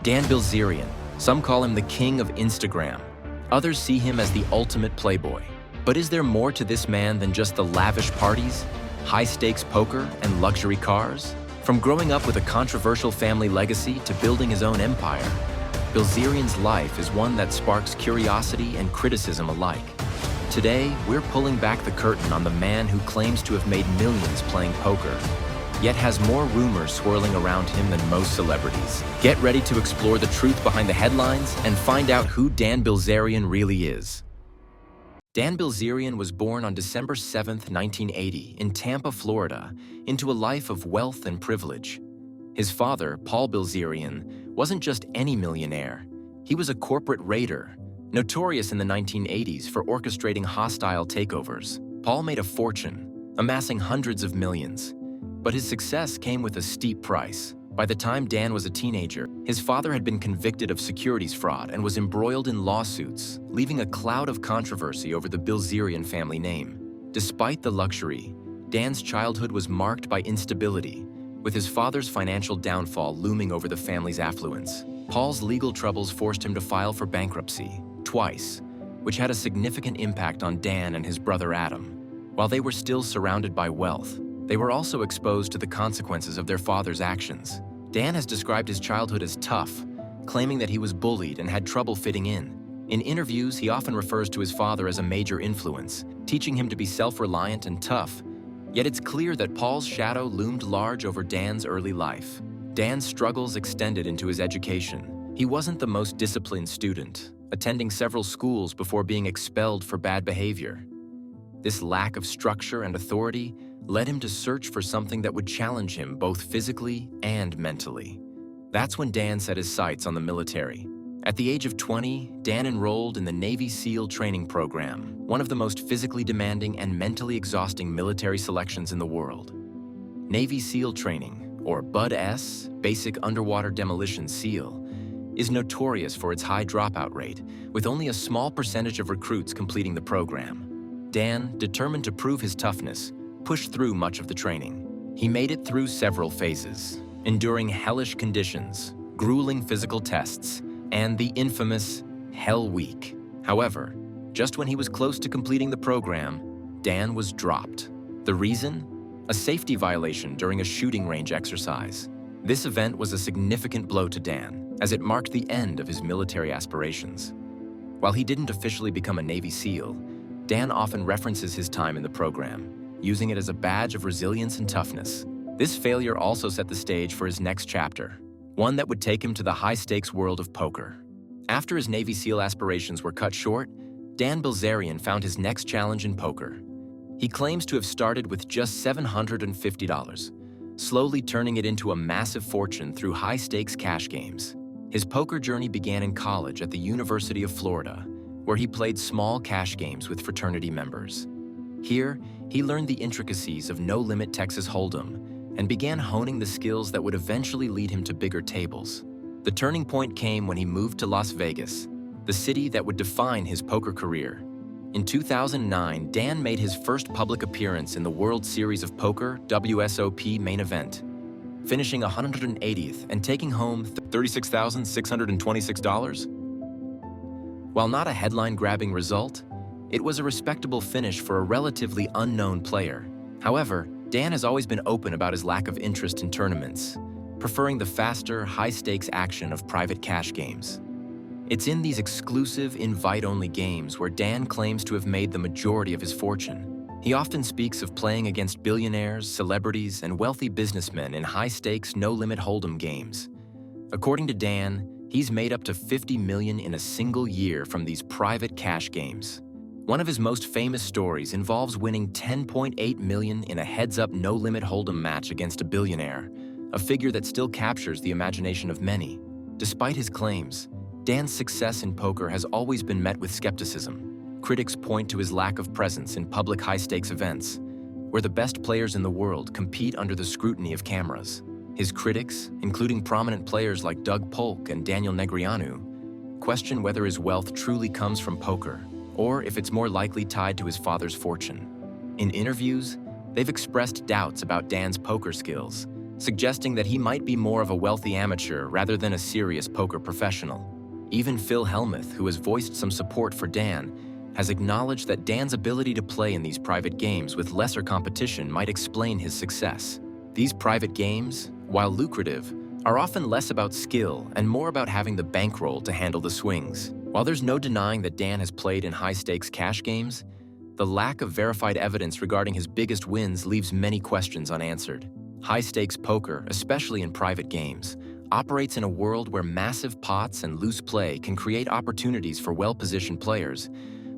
Dan Bilzerian. Some call him the king of Instagram. Others see him as the ultimate playboy. But is there more to this man than just the lavish parties, high-stakes poker, and luxury cars? From growing up with a controversial family legacy to building his own empire, Bilzerian's life is one that sparks curiosity and criticism alike. Today, we're pulling back the curtain on the man who claims to have made millions playing poker, yet has more rumors swirling around him than most celebrities. Get ready to explore the truth behind the headlines and find out who Dan Bilzerian really is. Dan Bilzerian was born on December 7, 1980, in Tampa, Florida, into a life of wealth and privilege. His father, Paul Bilzerian, wasn't just any millionaire. He was a corporate raider, notorious in the 1980s for orchestrating hostile takeovers. Paul made a fortune, amassing hundreds of millions. But his success came with a steep price. By the time Dan was a teenager, his father had been convicted of securities fraud and was embroiled in lawsuits, leaving a cloud of controversy over the Bilzerian family name. Despite the luxury, Dan's childhood was marked by instability, with his father's financial downfall looming over the family's affluence. Paul's legal troubles forced him to file for bankruptcy, twice, which had a significant impact on Dan and his brother Adam. While they were still surrounded by wealth, they were also exposed to the consequences of their father's actions. Dan has described his childhood as tough, claiming that he was bullied and had trouble fitting in. In interviews, he often refers to his father as a major influence, teaching him to be self-reliant and tough. Yet it's clear that Paul's shadow loomed large over Dan's early life. Dan's struggles extended into his education. He wasn't the most disciplined student, attending several schools before being expelled for bad behavior. This lack of structure and authority led him to search for something that would challenge him both physically and mentally. That's when Dan set his sights on the military. At the age of 20, Dan enrolled in the Navy SEAL training program, one of the most physically demanding and mentally exhausting military selections in the world. Navy SEAL training, or BUD-S, Basic Underwater Demolition SEAL, is notorious for its high dropout rate, with only a small percentage of recruits completing the program. Dan, determined to prove his toughness, pushed through much of the training. He made it through several phases, enduring hellish conditions, grueling physical tests, and the infamous Hell Week. However, just when he was close to completing the program, Dan was dropped. The reason? A safety violation during a shooting range exercise. This event was a significant blow to Dan, as it marked the end of his military aspirations. While he didn't officially become a Navy SEAL, Dan often references his time in the program, using it as a badge of resilience and toughness. This failure also set the stage for his next chapter, one that would take him to the high-stakes world of poker. After his Navy SEAL aspirations were cut short, Dan Bilzerian found his next challenge in poker. He claims to have started with just $750, slowly turning it into a massive fortune through high-stakes cash games. His poker journey began in college at the University of Florida, where he played small cash games with fraternity members. Here, he learned the intricacies of no-limit Texas Hold'em and began honing the skills that would eventually lead him to bigger tables. The turning point came when he moved to Las Vegas, the city that would define his poker career. In 2009, Dan made his first public appearance in the World Series of Poker WSOP main event, finishing 180th and taking home $36,626. While not a headline-grabbing result, it was a respectable finish for a relatively unknown player. However, Dan has always been open about his lack of interest in tournaments, preferring the faster, high-stakes action of private cash games. It's in these exclusive, invite-only games where Dan claims to have made the majority of his fortune. He often speaks of playing against billionaires, celebrities, and wealthy businessmen in high-stakes, no-limit Hold'em games. According to Dan, he's made up to $50 million in a single year from these private cash games. One of his most famous stories involves winning $10.8 million in a heads-up no-limit Hold'em match against a billionaire, a figure that still captures the imagination of many. Despite his claims, Dan's success in poker has always been met with skepticism. Critics point to his lack of presence in public high-stakes events, where the best players in the world compete under the scrutiny of cameras. His critics, including prominent players like Doug Polk and Daniel Negreanu, question whether his wealth truly comes from poker, or if it's more likely tied to his father's fortune. In interviews, they've expressed doubts about Dan's poker skills, suggesting that he might be more of a wealthy amateur rather than a serious poker professional. Even Phil Hellmuth, who has voiced some support for Dan, has acknowledged that Dan's ability to play in these private games with lesser competition might explain his success. These private games, while lucrative, are often less about skill and more about having the bankroll to handle the swings. While there's no denying that Dan has played in high-stakes cash games, the lack of verified evidence regarding his biggest wins leaves many questions unanswered. High-stakes poker, especially in private games, operates in a world where massive pots and loose play can create opportunities for well-positioned players,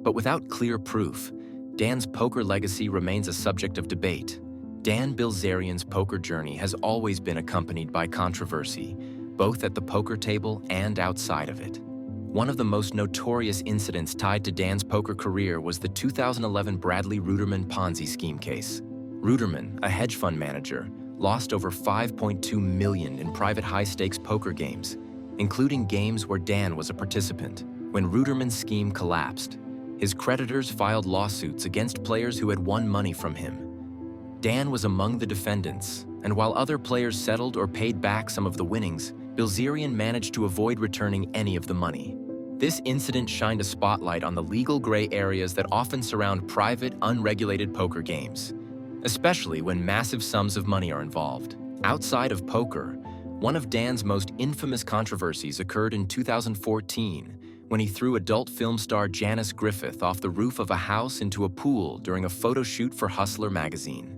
but without clear proof, Dan's poker legacy remains a subject of debate. Dan Bilzerian's poker journey has always been accompanied by controversy, both at the poker table and outside of it. One of the most notorious incidents tied to Dan's poker career was the 2011 Bradley Ruderman Ponzi scheme case. Ruderman, a hedge fund manager, lost over $5.2 million in private high-stakes poker games, including games where Dan was a participant. When Ruderman's scheme collapsed, his creditors filed lawsuits against players who had won money from him. Dan was among the defendants, and while other players settled or paid back some of the winnings, Bilzerian managed to avoid returning any of the money. This incident shined a spotlight on the legal gray areas that often surround private, unregulated poker games, especially when massive sums of money are involved. Outside of poker, one of Dan's most infamous controversies occurred in 2014 when he threw adult film star Janice Griffith off the roof of a house into a pool during a photo shoot for Hustler magazine.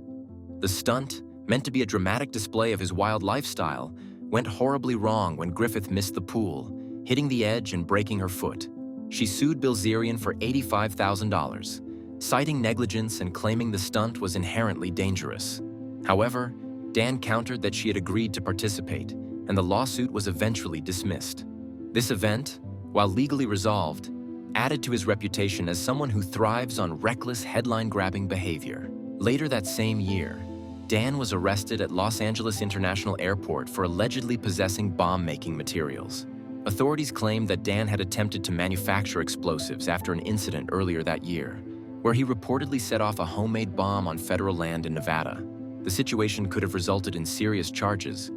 The stunt, meant to be a dramatic display of his wild lifestyle, went horribly wrong when Griffith missed the pool, hitting the edge and breaking her foot. She sued Bilzerian for $85,000, citing negligence and claiming the stunt was inherently dangerous. However, Dan countered that she had agreed to participate, and the lawsuit was eventually dismissed. This event, while legally resolved, added to his reputation as someone who thrives on reckless, headline-grabbing behavior. Later that same year, Dan was arrested at Los Angeles International Airport for allegedly possessing bomb-making materials. Authorities claimed that Dan had attempted to manufacture explosives after an incident earlier that year, where he reportedly set off a homemade bomb on federal land in Nevada. The situation could have resulted in serious charges,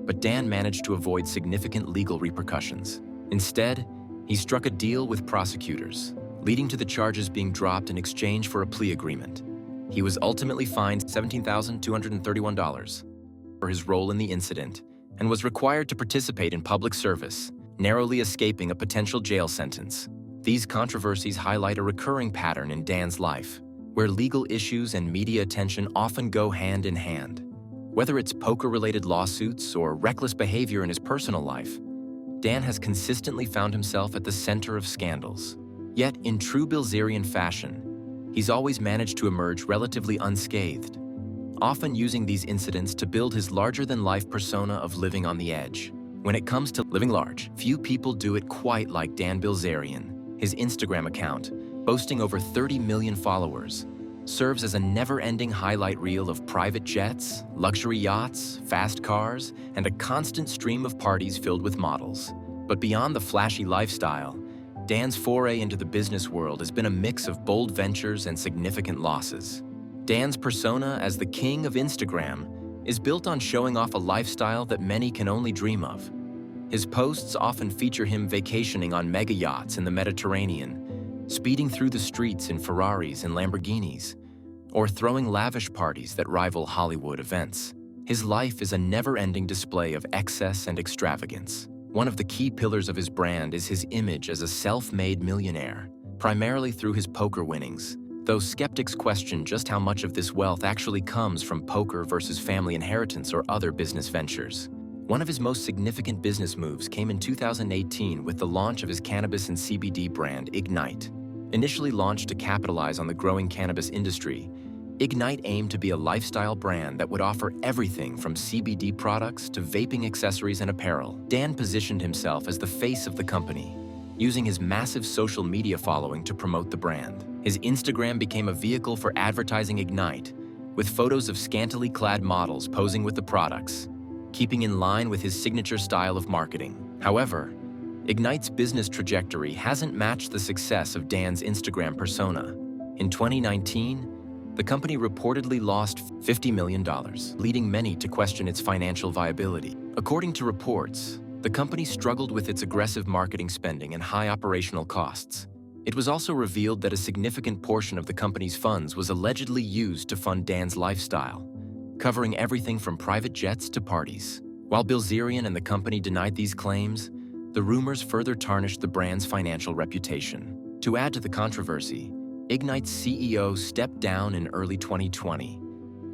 but Dan managed to avoid significant legal repercussions. Instead, he struck a deal with prosecutors, leading to the charges being dropped in exchange for a plea agreement. He was ultimately fined $17,231 for his role in the incident and was required to participate in public service, narrowly escaping a potential jail sentence. These controversies highlight a recurring pattern in Dan's life, where legal issues and media attention often go hand in hand. Whether it's poker-related lawsuits or reckless behavior in his personal life, Dan has consistently found himself at the center of scandals. Yet, in true Bilzerian fashion, he's always managed to emerge relatively unscathed, often using these incidents to build his larger-than-life persona of living on the edge. When it comes to living large, few people do it quite like Dan Bilzerian. His Instagram account, boasting over 30 million followers, serves as a never-ending highlight reel of private jets, luxury yachts, fast cars, and a constant stream of parties filled with models. But beyond the flashy lifestyle, Dan's foray into the business world has been a mix of bold ventures and significant losses. Dan's persona as the king of Instagram is built on showing off a lifestyle that many can only dream of. His posts often feature him vacationing on mega yachts in the Mediterranean, speeding through the streets in Ferraris and Lamborghinis, or throwing lavish parties that rival Hollywood events. His life is a never-ending display of excess and extravagance. One of the key pillars of his brand is his image as a self-made millionaire, primarily through his poker winnings, though skeptics question just how much of this wealth actually comes from poker versus family inheritance or other business ventures. One of his most significant business moves came in 2018 with the launch of his cannabis and CBD brand, Ignite. Initially launched to capitalize on the growing cannabis industry, Ignite aimed to be a lifestyle brand that would offer everything from CBD products to vaping accessories and apparel. Dan positioned himself as the face of the company, using his massive social media following to promote the brand. His Instagram became a vehicle for advertising Ignite, with photos of scantily clad models posing with the products, keeping in line with his signature style of marketing. However, Ignite's business trajectory hasn't matched the success of Dan's Instagram persona. In 2019, the company reportedly lost $50 million, leading many to question its financial viability. According to reports, the company struggled with its aggressive marketing spending and high operational costs. It was also revealed that a significant portion of the company's funds was allegedly used to fund Dan's lifestyle, covering everything from private jets to parties. While Bilzerian and the company denied these claims, the rumors further tarnished the brand's financial reputation. To add to the controversy, Ignite's CEO stepped down in early 2020,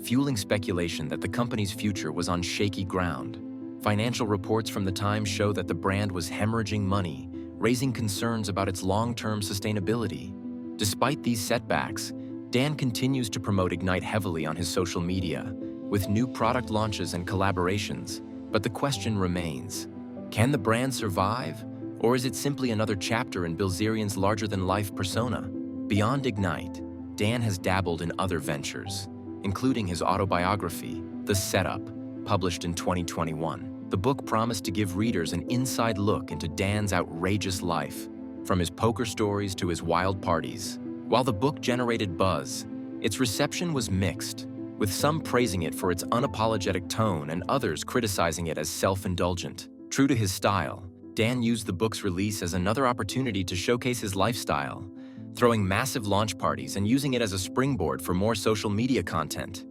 fueling speculation that the company's future was on shaky ground. Financial reports from the time show that the brand was hemorrhaging money, raising concerns about its long-term sustainability. Despite these setbacks, Dan continues to promote Ignite heavily on his social media, with new product launches and collaborations. But the question remains, can the brand survive, or is it simply another chapter in Bilzerian's larger-than-life persona? Beyond Ignite, Dan has dabbled in other ventures, including his autobiography, The Setup, published in 2021. The book promised to give readers an inside look into Dan's outrageous life, from his poker stories to his wild parties. While the book generated buzz, its reception was mixed, with some praising it for its unapologetic tone and others criticizing it as self-indulgent. True to his style, Dan used the book's release as another opportunity to showcase his lifestyle, throwing massive launch parties and using it as a springboard for more social media content.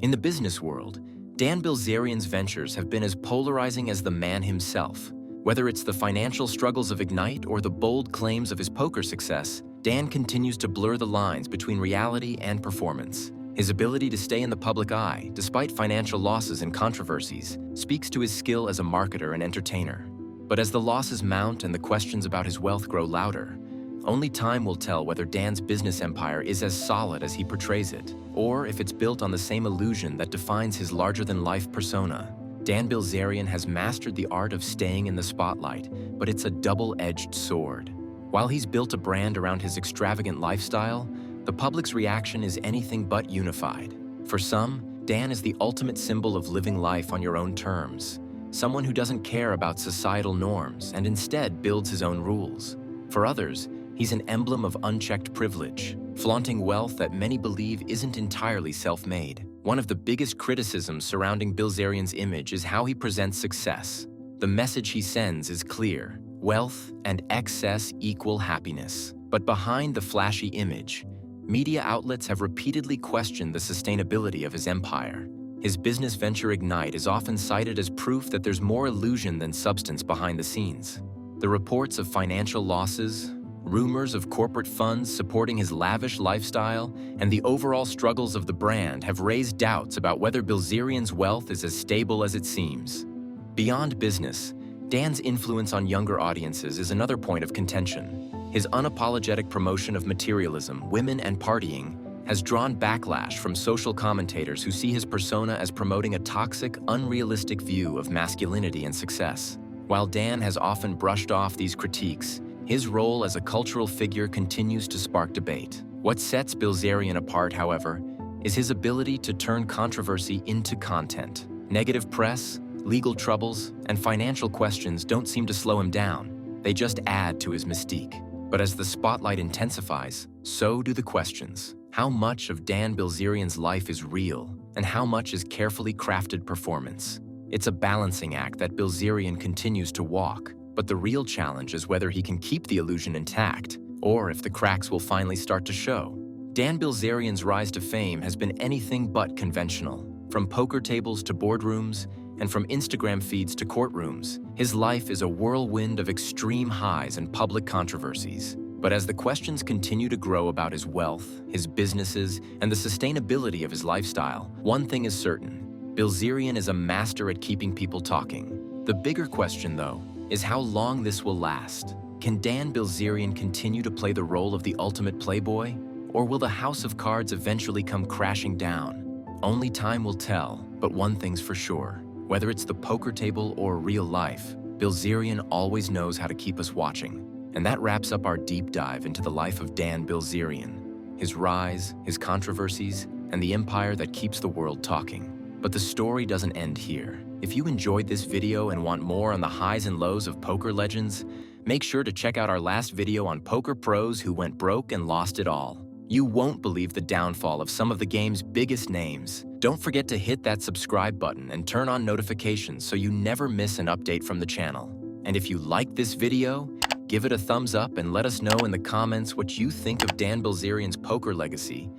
In the business world, Dan Bilzerian's ventures have been as polarizing as the man himself. Whether it's the financial struggles of Ignite or the bold claims of his poker success, Dan continues to blur the lines between reality and performance. His ability to stay in the public eye, despite financial losses and controversies, speaks to his skill as a marketer and entertainer. But as the losses mount and the questions about his wealth grow louder, only time will tell whether Dan's business empire is as solid as he portrays it, or if it's built on the same illusion that defines his larger-than-life persona. Dan Bilzerian has mastered the art of staying in the spotlight, but it's a double-edged sword. While he's built a brand around his extravagant lifestyle, the public's reaction is anything but unified. For some, Dan is the ultimate symbol of living life on your own terms, someone who doesn't care about societal norms and instead builds his own rules. For others, he's an emblem of unchecked privilege, flaunting wealth that many believe isn't entirely self-made. One of the biggest criticisms surrounding Bilzerian's image is how he presents success. The message he sends is clear: wealth and excess equal happiness. But behind the flashy image, media outlets have repeatedly questioned the sustainability of his empire. His business venture Ignite is often cited as proof that there's more illusion than substance behind the scenes. The reports of financial losses, rumors of corporate funds supporting his lavish lifestyle, and the overall struggles of the brand have raised doubts about whether Bilzerian's wealth is as stable as it seems. Beyond business, Dan's influence on younger audiences is another point of contention. His unapologetic promotion of materialism, women, and partying has drawn backlash from social commentators who see his persona as promoting a toxic, unrealistic view of masculinity and success. While Dan has often brushed off these critiques, his role as a cultural figure continues to spark debate. What sets Bilzerian apart, however, is his ability to turn controversy into content. Negative press, legal troubles, and financial questions don't seem to slow him down. They just add to his mystique. But as the spotlight intensifies, so do the questions. How much of Dan Bilzerian's life is real, and how much is carefully crafted performance? It's a balancing act that Bilzerian continues to walk, but the real challenge is whether he can keep the illusion intact, or if the cracks will finally start to show. Dan Bilzerian's rise to fame has been anything but conventional. From poker tables to boardrooms, and from Instagram feeds to courtrooms, his life is a whirlwind of extreme highs and public controversies. But as the questions continue to grow about his wealth, his businesses, and the sustainability of his lifestyle, one thing is certain: Bilzerian is a master at keeping people talking. The bigger question, though, is how long this will last. Can Dan Bilzerian continue to play the role of the ultimate playboy, or will the house of cards eventually come crashing down? Only time will tell, but one thing's for sure: whether it's the poker table or real life, Bilzerian always knows how to keep us watching. And that wraps up our deep dive into the life of Dan Bilzerian, his rise, his controversies, and the empire that keeps the world talking. But the story doesn't end here. If you enjoyed this video and want more on the highs and lows of poker legends, make sure to check out our last video on poker pros who went broke and lost it all. You won't believe the downfall of some of the game's biggest names. Don't forget to hit that subscribe button and turn on notifications so you never miss an update from the channel. And if you like this video, give it a thumbs up and let us know in the comments what you think of Dan Bilzerian's poker legacy.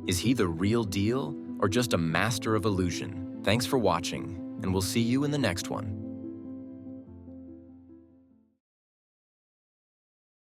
Is he the real deal or just a master of illusion? Thanks for watching, and we'll see you in the next one.